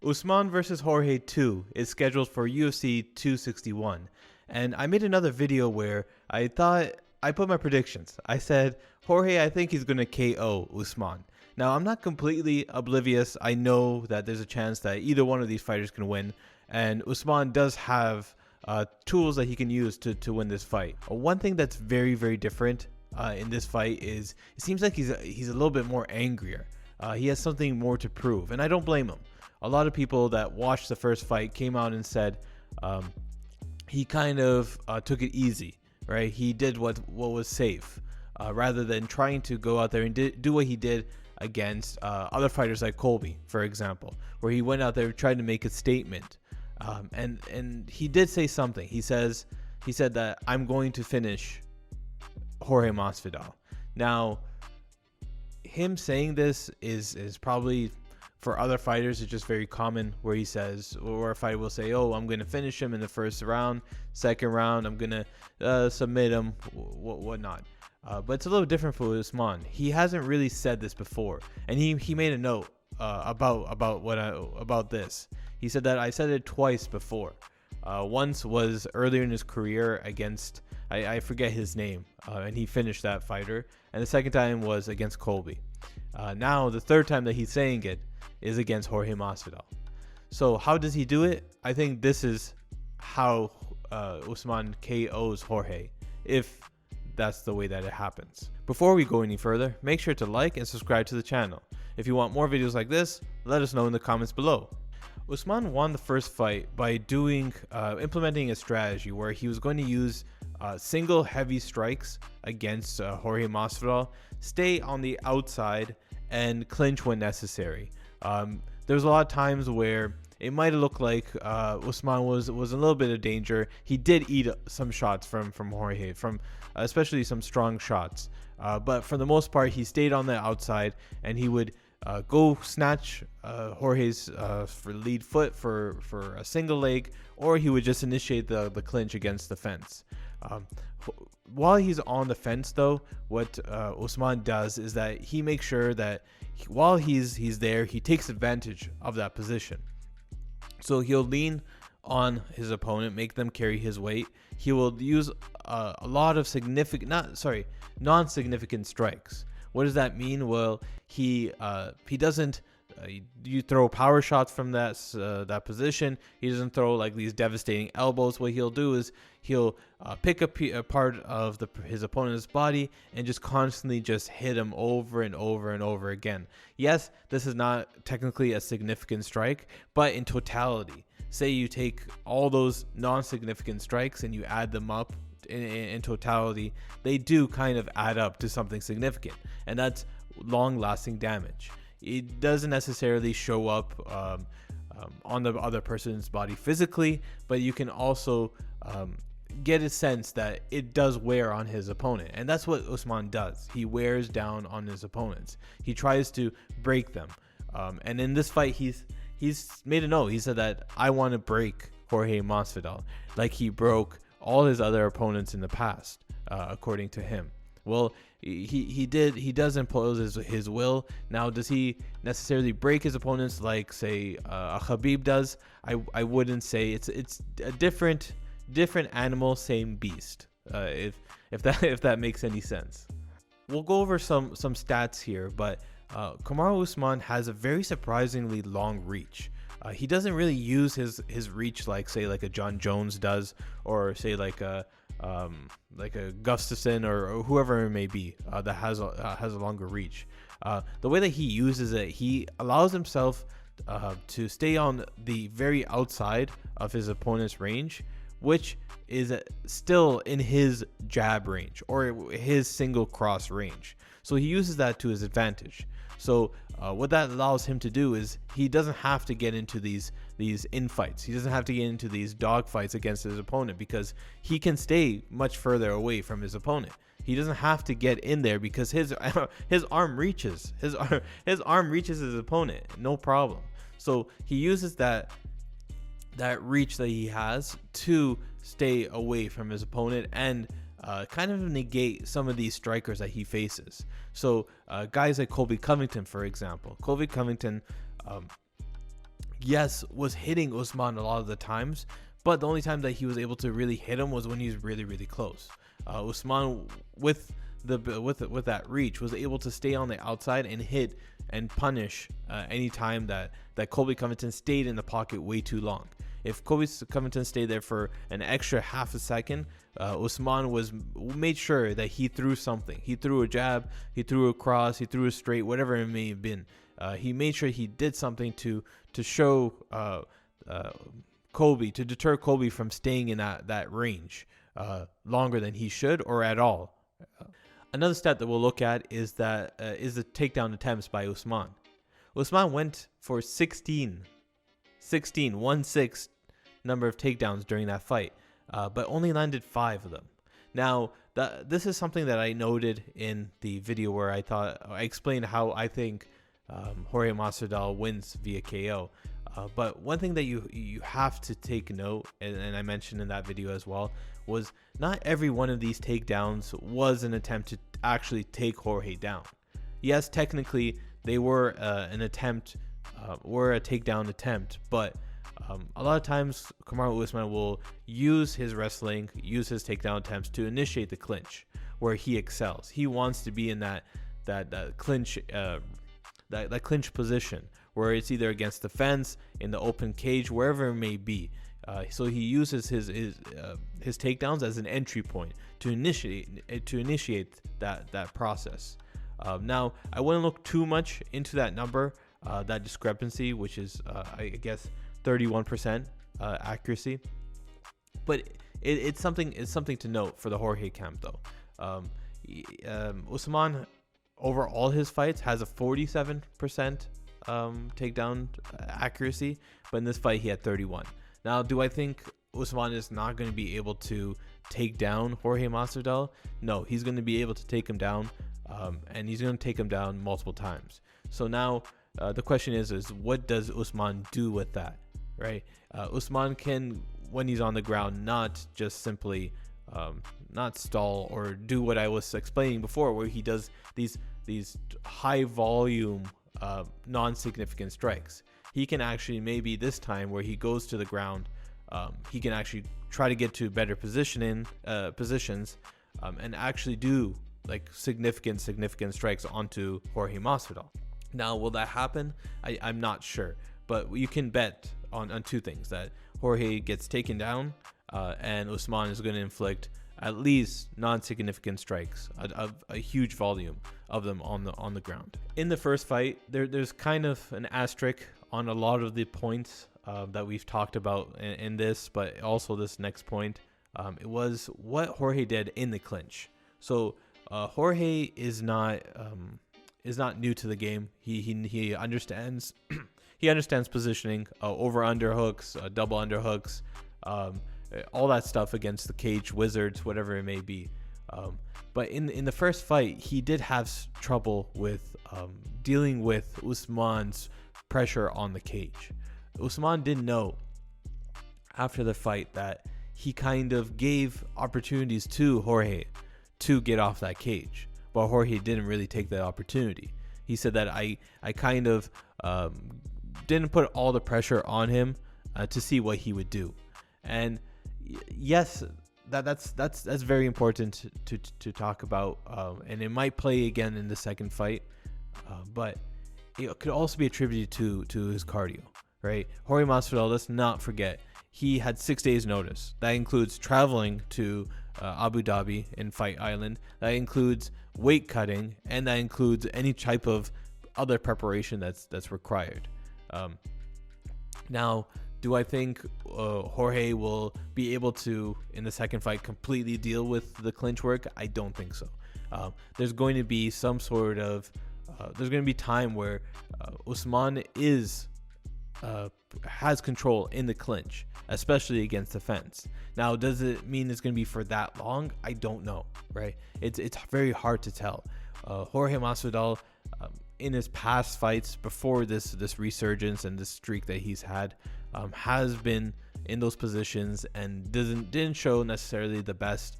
Usman versus Jorge 2 is scheduled for UFC 261. And I made another video where I put my predictions. I said, Jorge, I think he's going to KO Usman. Now, I'm not completely oblivious. I know that there's a chance that either one of these fighters can win. And Usman does have tools that he can use to win this fight. One thing that's very, very different in this fight is it seems like he's a little bit more angrier. He has something more to prove, and I don't blame him. A lot of people that watched the first fight came out and said he kind of took it easy, right? He did what was safe rather than trying to go out there and do what he did against other fighters like Colby, for example, where he went out there trying to make a statement. And he did say something. He said that I'm going to finish Jorge Masvidal. Now, him saying this is probably, for other fighters, it's just very common where he says, or a fighter will say, oh, I'm going to finish him in the first round, second round, I'm going to submit him, whatnot. But it's a little different for Usman. He hasn't really said this before, and he made a note about this. He said that I said it twice before. Once was earlier in his career against, I forget his name, and he finished that fighter. And the second time was against Colby. Now the third time that he's saying it is against Jorge Masvidal. So how does he do it? I think this is how Usman KOs Jorge, if that's the way that it happens. Before we go any further, make sure to like and subscribe to the channel. If you want more videos like this, let us know in the comments below. Usman won the first fight by implementing a strategy where he was going to use single heavy strikes against Jorge Masvidal, stay on the outside, and clinch when necessary. There was a lot of times where it might have looked like Usman was in a little bit of danger. He did eat some shots from Jorge, especially some strong shots. But for the most part, he stayed on the outside, and he would go snatch Jorge's for lead foot for a single leg, or he would just initiate the clinch against the fence. While he's on the fence, though, what Usman does is that he makes sure that while he's there, he takes advantage of that position. So he'll lean on his opponent, make them carry his weight. He will use a lot of non-significant strikes. What does that mean? Well, he doesn't. You throw power shots from that position. He doesn't throw like these devastating elbows. What he'll do is he'll pick a part of his opponent's body and just constantly just hit him over and over and over again. Yes, this is not technically a significant strike, but in totality, say you take all those non-significant strikes and you add them up in totality, they do kind of add up to something significant, and that's long-lasting damage. It doesn't necessarily show up on the other person's body physically, but you can also get a sense that it does wear on his opponent, and that's what Usman does. He wears down on his opponents. He tries to break them, and in this fight, he's made a note. He said that I want to break Jorge Masvidal, like he broke all his other opponents in the past, according to him. Well, he does impose his will. Now, does he necessarily break his opponents like, say, a Khabib does? I wouldn't say. It's a different animal, same beast. If that makes any sense. We'll go over some stats here, but Kamaru Usman has a very surprisingly long reach. He doesn't really use his reach like, say, like a John Jones does, or say like a Gustafsson or whoever it may be that has a longer reach. The way that he uses it, he allows himself to stay on the very outside of his opponent's range, which is still in his jab range or his single cross range. So he uses that to his advantage. So what that allows him to do is he doesn't have to get into these infights. He doesn't have to get into these dogfights against his opponent because he can stay much further away from his opponent. He doesn't have to get in there because his arm reaches his opponent, no problem. So he uses that reach that he has to stay away from his opponent and kind of negate some of these strikers that he faces. So guys like Colby Covington, for example. Colby Covington, yes, was hitting Usman a lot of the times, but the only time that he was able to really hit him was when he was really, really close. Usman, with that reach, was able to stay on the outside and hit and punish any time that Colby Covington stayed in the pocket way too long. If Colby Covington stayed there for an extra half a second, Usman made sure that he threw something. He threw a jab, he threw a cross, he threw a straight, whatever it may have been. He made sure he did something to show Colby, to deter Colby from staying in that range longer than he should or at all. Another stat that we'll look at is the takedown attempts by Usman. Usman went for 16 number of takedowns during that fight, but only landed 5 of them. Now, this is something that I noted in the video where I explained how I think Jorge Masvidal wins via KO. But one thing that you have to take note, and I mentioned in that video as well, was not every one of these takedowns was an attempt to actually take Jorge down. Yes, technically they were a takedown attempt, but a lot of times Kamaru Usman will use his wrestling, use his takedown attempts to initiate the clinch, where he excels. He wants to be in that clinch position, where it's either against the fence, in the open cage, wherever it may be. So he uses his takedowns as an entry point to initiate that process. Now, I wouldn't look too much into that number, that discrepancy, which is I guess 31% accuracy, but it's something to note for the Jorge camp though. Usman, over all his fights, has a 47% takedown accuracy, but in this fight he had 31. Now, do I think Usman is not going to be able to take down Jorge Masvidal? No, he's going to be able to take him down, and he's going to take him down multiple times. So now the question is what does Usman do with that, right? Usman can, when he's on the ground, not just simply not stall or do what I was explaining before, where he does these high volume non-significant strikes. He can actually, maybe this time where he goes to the ground, he can actually try to get to better positions and actually do like significant strikes onto Jorge Masvidal. Now, will that happen? I'm not sure, but you can bet on 2 things: that Jorge gets taken down, and Usman is going to inflict at least non-significant strikes, a huge volume of them on the ground. In the first fight, there's kind of an asterisk on a lot of the points that we've talked about in this, but also this next point. It was what Jorge did in the clinch. So Jorge is not new to the game. He understands he understands positioning, over underhooks, double underhooks, all that stuff against the cage wizards, whatever it may be. But in the first fight, he did have trouble with dealing with Usman's pressure on the cage. Usman didn't know after the fight that he kind of gave opportunities to Jorge to get off that cage, but Jorge didn't really take that opportunity. He said that I kind of didn't put all the pressure on him to see what he would do. And yes, that's very important to talk about, and it might play again in the second fight, but it could also be attributed to his cardio, right? Jorge Masvidal, let's not forget, he had 6 days notice. That includes traveling to Abu Dhabi in Fight Island. That includes weight cutting, and that includes any type of other preparation that's required. Now, do I think Jorge will be able to, in the second fight, completely deal with the clinch work? I don't think so. There's going to be some sort of there's going to be time where Usman has control in the clinch, especially against the fence. Now, does it mean it's going to be for that long? I don't know, right? It's very hard to tell. Jorge Masvidal, in his past fights before this resurgence and this streak that he's had, has been in those positions and didn't show necessarily the best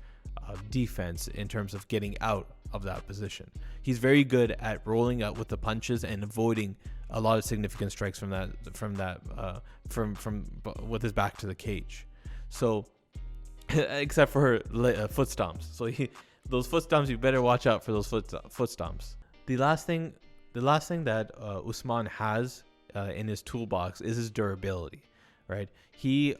defense in terms of getting out of that position. He's very good at rolling out with the punches and avoiding a lot of significant strikes from with his back to the cage. So except for foot stomps. So those foot stomps, you better watch out for those foot stomps. The last thing that Usman has in his toolbox is his durability, right? He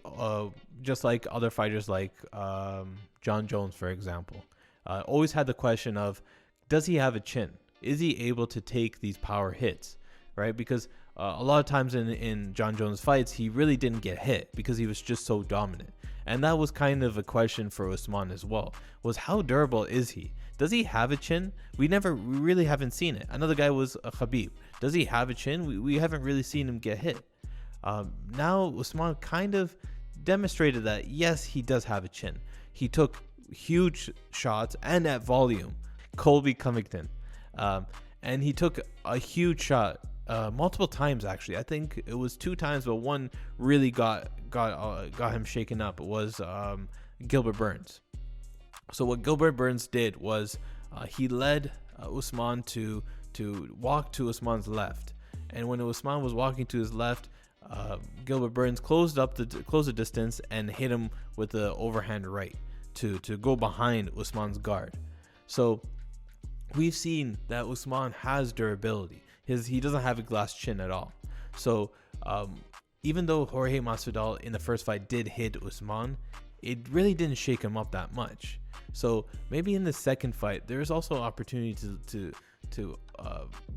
just like other fighters like John Jones, for example, always had the question of, does he have a chin? Is he able to take these power hits, right? Because a lot of times in John Jones fights, he really didn't get hit because he was just so dominant. And that was kind of a question for Usman as well, was how durable is he? Does he have a chin? We really haven't seen it. Another guy was Khabib. Does he have a chin? We haven't really seen him get hit. Now Usman kind of demonstrated that, yes, he does have a chin. He took huge shots and at volume. Colby Covington. And he took a huge shot multiple times, actually. I think it was 2 times, but one really got him shaken up. It was Gilbert Burns. So what Gilbert Burns did was he led Usman to walk to Usman's left, and when Usman was walking to his left, Gilbert Burns closed the distance and hit him with the overhand right to go behind Usman's guard. So we've seen that Usman has durability. He doesn't have a glass chin at all. So even though Jorge Masvidal in the first fight did hit Usman, it really didn't shake him up that much. So maybe in the second fight, there's also opportunity to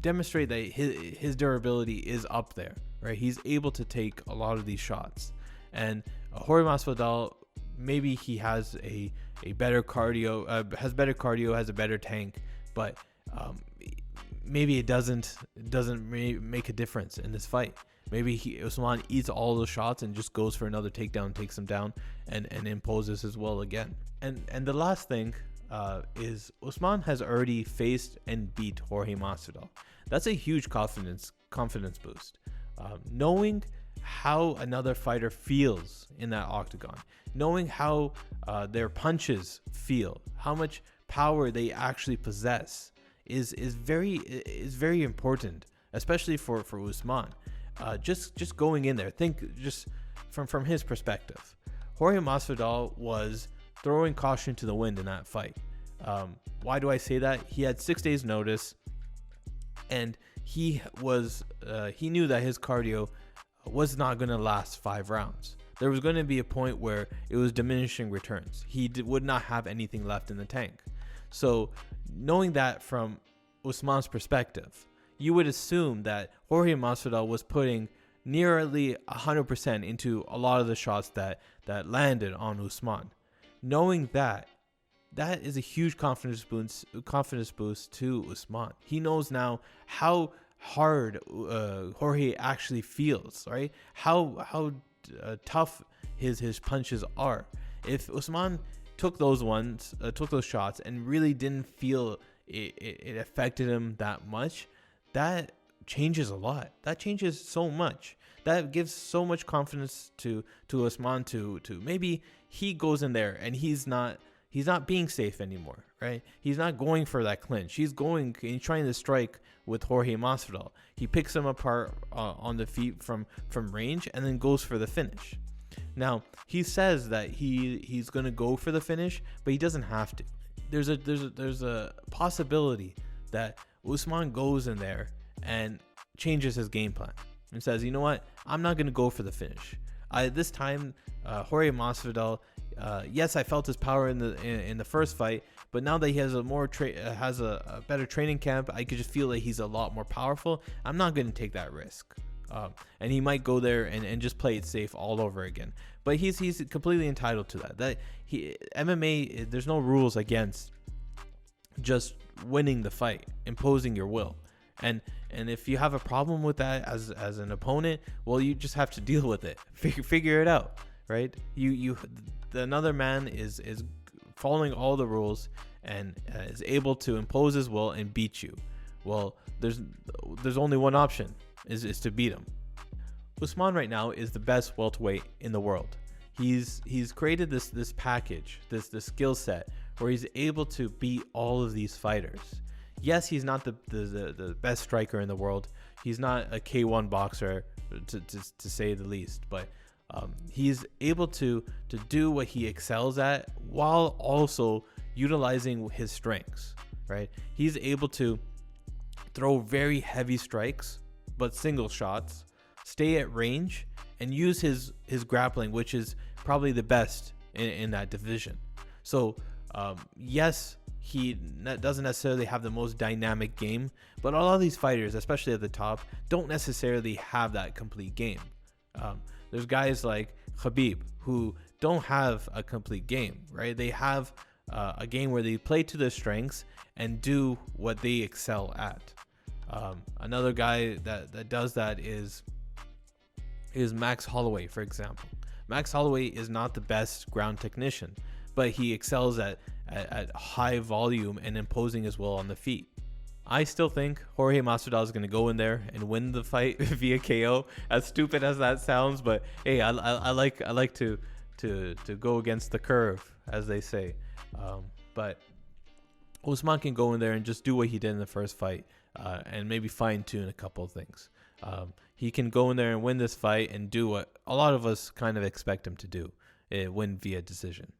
demonstrate that his durability is up there, right? He's able to take a lot of these shots. And Jorge Masvidal, maybe he has a better cardio, has a better tank, but maybe it doesn't make a difference in this fight. Maybe Usman eats all those shots and just goes for another takedown, takes him down, and imposes his will again. And the last thing is Usman has already faced and beat Jorge Masvidal. That's a huge confidence boost. Knowing how another fighter feels in that octagon, knowing how their punches feel, how much power they actually possess is very important, especially for Usman. Just going in there, think just from his perspective. Jorge Masvidal was throwing caution to the wind in that fight. Why do I say that? He had 6 days notice, and he knew that his cardio was not going to last 5 rounds. There was going to be a point where it was diminishing returns. He would not have anything left in the tank. So knowing that from Usman's perspective, you would assume that Jorge Masvidal was putting nearly 100% into a lot of the shots that landed on Usman. Knowing that is a huge confidence boost to Usman. He knows now how hard Jorge actually feels, right? How tough his punches are. If Usman took those shots and really didn't feel it affected him that much, that changes a lot. That changes so much. That gives so much confidence to Usman to maybe he goes in there and he's not being safe anymore, right? He's not going for that clinch. He's trying to strike with Jorge Masvidal. He picks him apart on the feet from range and then goes for the finish. Now, he says that he's going to go for the finish, but he doesn't have to. There's a possibility that Usman goes in there and changes his game plan and says, you know what, I'm not going to go for the finish. This time, Jorge Masvidal, yes, I felt his power in the first fight, but now that he has a better training camp, I could just feel that he's a lot more powerful. I'm not going to take that risk. And he might go there and just play it safe all over again. But he's completely entitled to that. MMA, there's no rules against just winning the fight, imposing your will. And if you have a problem with that as an opponent, well, you just have to deal with it. Figure it out, right? Another man is following all the rules and is able to impose his will and beat you. Well, there's only one option, is to beat him. Usman right now is the best welterweight in the world. He's created this package, this skill set where he's able to beat all of these fighters. Yes, he's not the best striker in the world. He's not a K1 boxer to say the least, but he's able to do what he excels at while also utilizing his strengths, right? He's able to throw very heavy strikes, but single shots, stay at range, and use his grappling, which is probably the best in that division. So yes, he doesn't necessarily have the most dynamic game, but a lot of these fighters, especially at the top, don't necessarily have that complete game. There's guys like Khabib who don't have a complete game, right? They have a game where they play to their strengths and do what they excel at. Another guy that does that is Max Holloway, for example. Max Holloway is not the best ground technician, but he excels at high volume and imposing his will on the feet. I still think Jorge Masvidal is going to go in there and win the fight via KO. As stupid as that sounds, but hey, I like to go against the curve, as they say. But Usman can go in there and just do what he did in the first fight, and maybe fine tune a couple of things. He can go in there and win this fight and do what a lot of us kind of expect him to do, win via decision.